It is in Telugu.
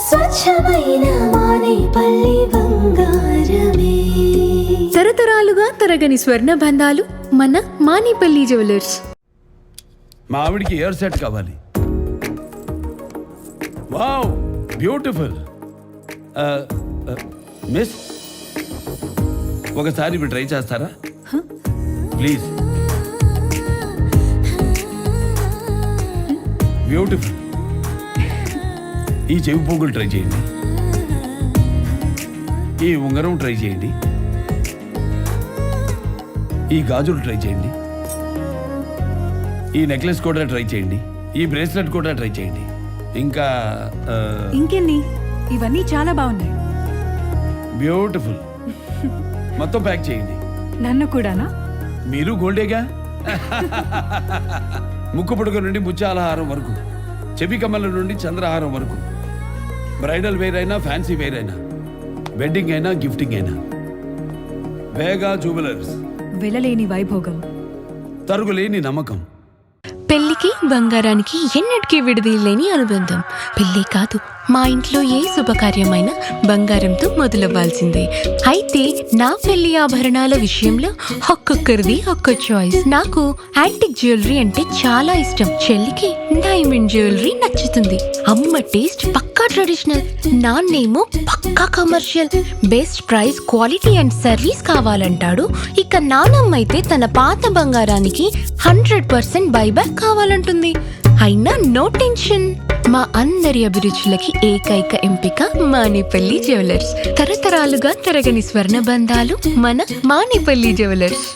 స్వచ్ఛమైన మానేపల్లి బంగారమే. తరతరాలుగా తరగని స్వర్ణ బంధాలు మన మానేపల్లి జ్యువెలర్స్. మా ఆవిడికి ఇయర్ సెట్ కావాలి. Wow, beautiful. మిస్, ఒకసారి ఇవి ట్రై చేస్తారా ప్లీజ్? బ్యూటిఫుల్. ఈ చెవి పోగులు ట్రై చేయండి, ఈ ఉంగరం ట్రై చేయండి, ఈ గాజులు ట్రై చేయండి, ఈ నెక్లెస్ కూడా ట్రై చేయండి, ఈ బ్రేస్లెట్ కూడా ట్రై చేయండి. ఇంకా ఇంకెన్ని? ఇవన్నీ చాలా బాగున్నాయి. బ్యూటిఫుల్. మొత్తం ప్యాక్ చేయండి. నన్ను కూడానా? మీరు గోల్డేగా. ముక్కు పుడక నుండి ముత్యాలహారం వరకు, చెవి కమ్మల నుండి చంద్రహారం వరకు, బ్రైడల్ వేర్ అయినా ఫ్యాన్సీ వేర్ అయినా, వెడ్డింగ్ అయినా గిఫ్టింగ్ అయినా, వేగా జ్యువెలర్స్. వెళ్ళలేని వైభోగం, తరుగులేని నమ్మకం. పెళ్లికి బంగారానికి ఎన్నటికీ విడదీయలేని అనుబంధం. పెళ్లి కాదు, మా ఇంట్లో ఏ శుభకార్యమైన బంగారంతో మొదలవ్వాల్సిందే. అయితే నా పెళ్లి ఆభరణాల విషయంలో ఒక్కొక్కరిది ఒక్క చాయిస్. నాకు యాంటిక్ జ్యువెలరీ అంటే చాలా ఇష్టం. చెల్లికి డైమండ్ జ్యువెలరీ నచ్చుతుంది. అమ్మ టేస్ట్ పక్కా ట్రెడిషనల్, నాన్నేమో పక్కా commercial. Best price, quality and service కావాలంటాడు. ఇక నానమ్మ అయితే తన పాత బంగారానికి 100% బైబ్యాక్ కావాలంటుంది. అయినా నో టెన్షన్. మా అందరి అభిరుచులకి ఏకైక ఎంపిక మానేపల్లి జ్యువెలర్స్. తరతరాలుగా తరగని స్వర్ణ బంధాలు మన మానేపల్లి జ్యువెలర్స్.